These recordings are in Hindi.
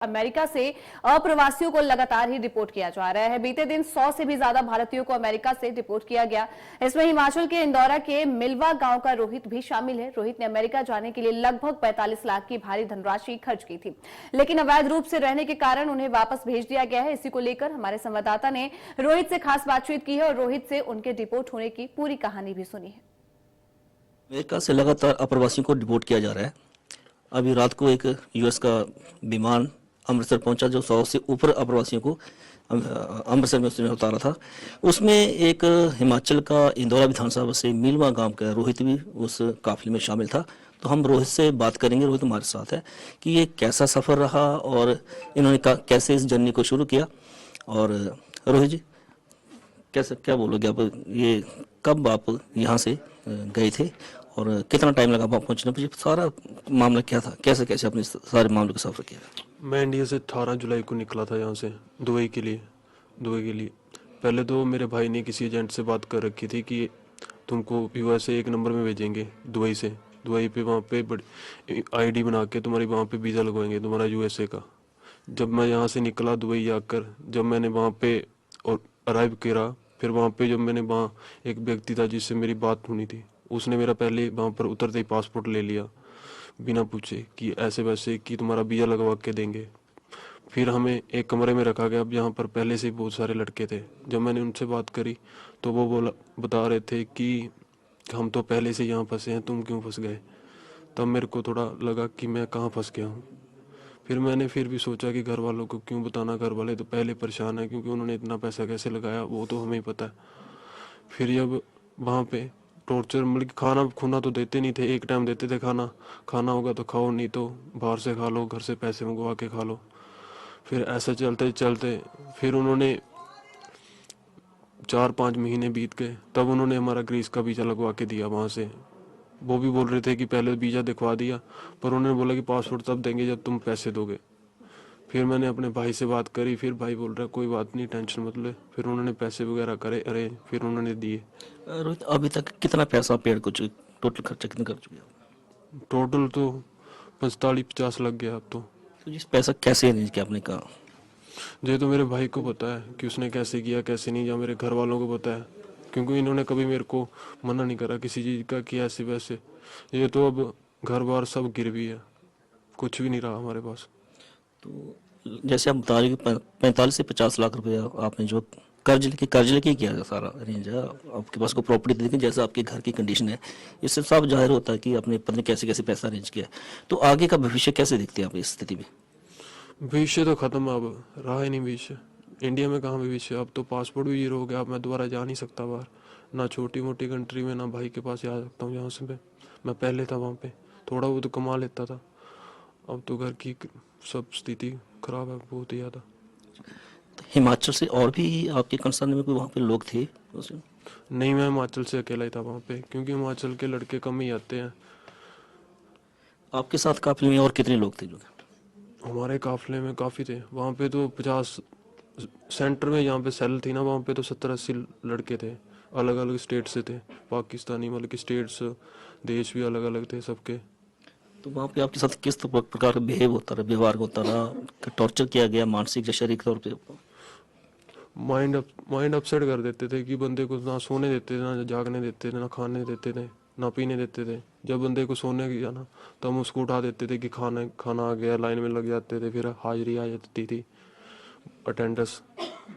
अमेरिका से अप्रवासियों को लगातार ही डिपोर्ट किया जा रहा है। बीते दिन 100 से भी ज्यादा भारतीयों को अमेरिका से डिपोर्ट किया गया। इसमें हिमाचल के इंदौरा के मिलवा गांव का रोहित भी शामिल है। रोहित ने अमेरिका जाने के लिए लगभग 45 लाख की भारी धनराशि खर्च की थी, लेकिन अवैध रूप से रहने के कारण उन्हें वापस भेज दिया गया है। इसी को लेकर हमारे संवाददाता ने रोहित से खास बातचीत की है और रोहित से उनके डिपोर्ट होने की पूरी कहानी भी सुनी है। अमेरिका से लगातार अप्रवासियों को डिपोर्ट किया जा रहा है। अभी रात को एक यूएस का विमान अमृतसर पहुंचा जो 100 से ऊपर अप्रवासियों को अमृतसर में उसने उतारा था। उसमें एक हिमाचल का इंदौरा विधानसभा से मिलवा गांव का रोहित भी उस काफिले में शामिल था। तो हम रोहित से बात करेंगे। रोहित हमारे साथ है कि ये कैसा सफ़र रहा और इन्होंने कैसे इस जर्नी को शुरू किया। और रोहित जी, कैसे क्या बोलोगे आप, ये कब आप यहाँ से गए थे और कितना टाइम लगा वहाँ पहुँचने पर? सारा मामला क्या था, कैसे कैसे आपने सारे मामले का सफ़र किया? मैं इंडिया से 18 जुलाई को निकला था यहाँ से दुबई के लिए। पहले तो मेरे भाई ने किसी एजेंट से बात कर रखी थी कि तुमको यूएस से एक नंबर में भेजेंगे दुबई से। दुबई पे वहाँ पे बड़ी आईडी बना के तुम्हारी वहाँ पे वीज़ा लगवाएंगे तुम्हारा यूएसए का। जब मैं यहाँ से निकला दुबई आकर, जब मैंने वहाँ पे और अराइव करा, फिर वहाँ पे जब मैंने वहाँ एक व्यक्ति था जिससे मेरी बात होनी थी, उसने मेरा पहले वहाँ पर उतरते ही पासपोर्ट ले लिया बिना पूछे कि ऐसे वैसे कि तुम्हारा वीज़ा लगवा के देंगे। फिर हमें एक कमरे में रखा गया। अब यहाँ पर पहले से बहुत सारे लड़के थे। जब मैंने उनसे बात करी तो वो बता रहे थे कि हम तो पहले से यहाँ फंसे हैं, तुम क्यों फंस गए। तब मेरे को थोड़ा लगा कि मैं कहाँ फंस गया हूँ। फिर मैंने फिर भी सोचा कि घर वालों को क्यों बताना, घर वाले तो पहले परेशान हैं क्योंकि उन्होंने इतना पैसा कैसे लगाया वो तो हमें ही पता है। फिर जब वहाँ पे टॉर्चर, मतलब खाना खुना तो देते नहीं थे, एक टाइम देते थे खाना, खाना होगा तो खाओ नहीं तो बाहर से खा लो, घर से पैसे मंगवा के खा लो। फिर ऐसे चलते चलते फिर उन्होंने 4-5 महीने बीत गए, तब उन्होंने हमारा ग्रीस का वीज़ा लगवा के दिया वहाँ से। वो भी बोल रहे थे कि पहले वीज़ा दिखवा दिया, पर उन्होंने बोला कि पासपोर्ट तब देंगे जब तुम पैसे दोगे। फिर मैंने अपने भाई से बात करी, फिर भाई बोल रहा कोई बात नहीं, टेंशन मत ले। फिर उन्होंने पैसे वगैरह करे अरेंज, फिर उन्होंने दिए। रोहित, अभी तक कितना पैसा पेड कुछ टोटल खर्चा कितना कर चुके हैं? टोटल तो 45-50 लग गया अब तो। तो जिस पैसा कैसे अरेंज किया आपने कहा? ये तो मेरे भाई को पता है कि उसने कैसे किया कैसे नहीं, या मेरे घर वालों को पता है क्योंकि इन्होंने कभी मेरे को मना नहीं करा किसी चीज़ का कि ऐसे वैसे। ये तो अब घर बार सब गिरवी है, कुछ भी नहीं रहा हमारे पास। तो जैसे आप बता रहे कि 45 से 50 लाख रुपए आपने जो कर्ज लेके किया है सारा अरेंज है। आपके पास कोई प्रॉपर्टी थी, लेकिन जैसा आपके घर की कंडीशन है इससे सब जाहिर होता है कि आपने पता नहीं कैसे कैसे पैसा अरेंज किया। तो आगे का भविष्य कैसे देखते हैं आप इस स्थिति में? भविष्य तो खत्म, अब रहा ही नहीं भविष्य। इंडिया में कहाँ भविष्य, अब तो पासपोर्ट भी जीरो हो गया। अब मैं दोबारा जा नहीं सकता बाहर, ना छोटी मोटी कंट्री में, ना भाई के पास जा सकता हूँ जहाँ से मैं पहले था वहाँ पे थोड़ा बहुत तो कमा लेता था। अब तो घर की सब स्थिति खराब है बहुत ही ज़्यादा। तो हिमाचल से और भी आपके कंसर्न में कोई वहाँ पे लोग थे? नहीं, मैं हिमाचल से अकेला ही था वहाँ पे, क्योंकि हिमाचल के लड़के कम ही आते हैं। आपके साथ काफिले में और कितने लोग थे जो? हमारे काफिले में काफ़ी थे वहाँ पे, तो 50 सेंटर में जहाँ पे सेल थी ना, वहाँ पे तो 70-80 लड़के थे, अलग अलग स्टेट से थे, पाकिस्तानी, मतलब कि स्टेट्स देश भी अलग अलग थे सबके। तो वहाँ पे आपके साथ किस प्रकार का व्यवहार होता रहा? टॉर्चर किया गया मानसिक या शारीरिक तौर पे? माइंड अपसेट कर देते थे कि बंदे को ना सोने देते थे, ना जागने देते थे, ना खाने देते थे, ना पीने देते थे। जब बंदे को सोने गया ना तो हम उसको उठा देते थे कि खाना आ गया, लाइन में लग जाते थे, फिर हाजिरी आ जाती थी। अटेंडेंस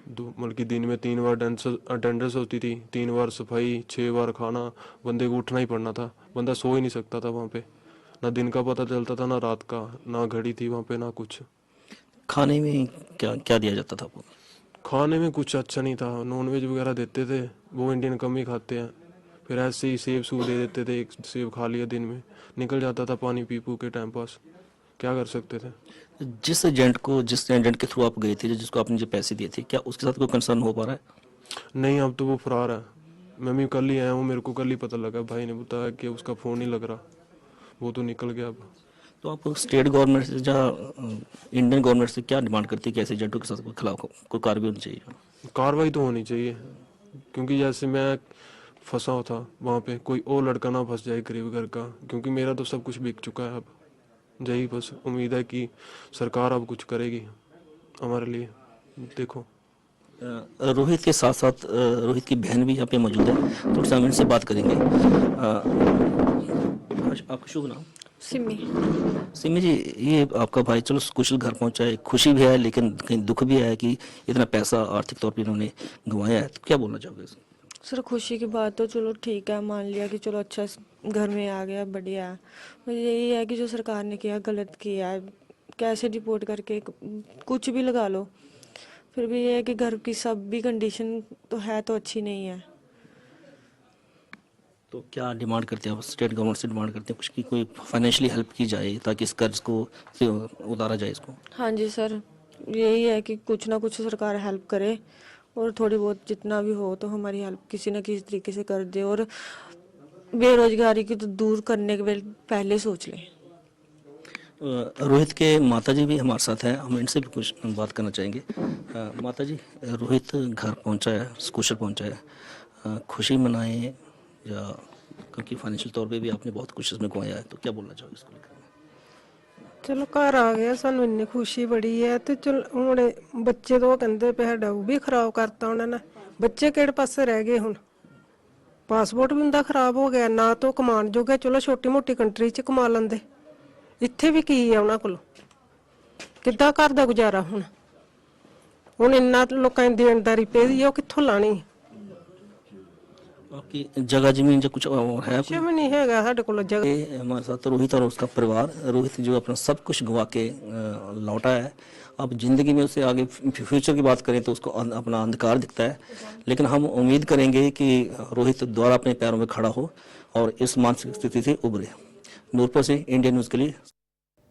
मतलब कि दिन में 3 बार अटेंडेंस होती थी, 3 बार सफाई, 6 बार खाना। बंदे को उठना ही पड़ना था, बंदा सो ही नहीं सकता था वहाँ पे। ना दिन का पता चलता था, ना रात का, ना घड़ी थी वहाँ पे, ना कुछ। खाने में क्या क्या दिया जाता था आपको? खाने में कुछ अच्छा नहीं था, नॉनवेज वगैरह देते थे, वो इंडियन कम ही खाते हैं। फिर ऐसे ही सेब सूब दे देते थे, एक सेब खा लिया दिन में, निकल जाता था पानी पी पू के टाइम पास। क्या कर सकते थे। जिस एजेंट के थ्रू आप गए थे, जिसको आपने जो पैसे दिए थे, क्या उसके साथ कोई कंसर्न हो पा रहा है? नहीं, अब तो वो फरार है। मैं भी कल ही आया हूँ, मेरे को कल ही पता लगा, भाई ने बताया कि उसका फ़ोन ही लग रहा, वो तो निकल गया अब। तो आप स्टेट गवर्नमेंट से या इंडियन गवर्नमेंट से क्या डिमांड करती है कि ऐसे एजेंटों के साथ कोई खिलाफ कोई कार्रवाई होनी चाहिए? कार्रवाई तो होनी चाहिए, क्योंकि जैसे मैं फंसा था वहाँ पे, कोई और लड़का ना फंस जाए गरीब घर का, क्योंकि मेरा तो सब कुछ बिक चुका है अब। यही बस उम्मीद है कि सरकार अब कुछ करेगी हमारे लिए। देखो रोहित के साथ साथ रोहित की बहन भी यहाँ पे मौजूद है, थोड़ा सा हम इनसे बात करेंगे। आपका शुभ नाम? सिमी। सिमी जी, ये आपका भाई चलो कुशल घर पहुंचा है, खुशी भी है लेकिन कहीं दुख भी है कि इतना पैसा आर्थिक तौर पे इन्होंने गंवाया है, तो क्या बोलना चाहोगे? सर खुशी की बात तो चलो ठीक है, मान लिया कि चलो अच्छा घर में आ गया, बढ़िया है। पर यही है कि जो सरकार ने किया गलत किया है, कैसे डिपोर्ट करके कुछ भी लगा लो, फिर भी ये है कि घर की सब भी कंडीशन तो है तो अच्छी नहीं है। तो क्या डिमांड करते हैं आप? स्टेट गवर्नमेंट से डिमांड करते हैं कुछ की कोई फाइनेंशियली हेल्प की जाए ताकि इस कर्ज को से उतारा जाए इसको? हाँ जी सर, यही है कि कुछ ना कुछ सरकार हेल्प करे और थोड़ी बहुत जितना भी हो तो हमारी हेल्प किसी न किसी तरीके से कर दे, और बेरोजगारी की तो दूर करने के पहले सोच लें। रोहित के माता जी भी हमारे साथ हैं, हम इनसे भी कुछ बात करना चाहेंगे। माता जी, रोहित घर पहुंचा है, कुशल पहुंचा है, खुशी मनाएं या क्योंकि फाइनेंशियल तौर पे भी आपने बहुत कुछ इसमें गंवाया है, तो क्या बोलना चाहोगे इसको लेकर? ਚਲੋ ਘਰ ਆ ਗਿਆ, ਸਾਨੂੰ ਇੰਨੀ ਖੁਸ਼ੀ ਬੜੀ ਹੈ। ਤੇ ਚਲ ਹੁਣ ਬੱਚੇ ਤੋਂ ਕਹਿੰਦੇ ਪਏ ਸਾਡਾ ਉਹ ਵੀ ਖਰਾਬ ਕਰਤਾ ਉਹਨਾਂ ਨੇ। ਬੱਚੇ ਕਿਹੜੇ ਪਾਸੇ ਰਹਿ ਗਏ ਹੁਣ? ਪਾਸਪੋਰਟ ਵੀ ਹੁੰਦਾ ਖਰਾਬ ਹੋ ਗਿਆ, ਨਾ ਤੋਂ ਕਮਾਉਣ ਜੋਗੇ। ਚਲੋ ਛੋਟੀ ਮੋਟੀ ਕੰਟਰੀ 'ਚ ਕਮਾ ਲੈਂਦੇ, ਇੱਥੇ ਵੀ ਕੀ ਆ ਉਹਨਾਂ ਕੋਲ? ਕਿੱਦਾਂ ਘਰ ਦਾ ਗੁਜ਼ਾਰਾ ਹੁਣ ਇੰਨਾ ਲੋਕਾਂ ਦੀ ਦੇਣਦਾਰੀ ਪਈ ਆ, ਉਹ ਕਿੱਥੋਂ ਲਾਣੀ? आपकी जगह जमीन जो कुछ और है? ਕੁਛ ਵੀ ਨਹੀਂ ਹੈਗਾ ਸਾਡੇ ਕੋਲ ਜਗ੍ਹਾ। ये हमारे साथ रोहित और उसका परिवार, रोहित जो अपना सब कुछ गंवा के लौटा है। अब ज़िंदगी में उससे आगे फ्यूचर की बात करें तो उसको अपना अंधकार दिखता है, लेकिन हम उम्मीद करेंगे कि रोहित दोबारा अपने पैरों में खड़ा हो और इस मानसिक स्थिति से उभरे। नूरपुर से इंडियन न्यूज़ के लिए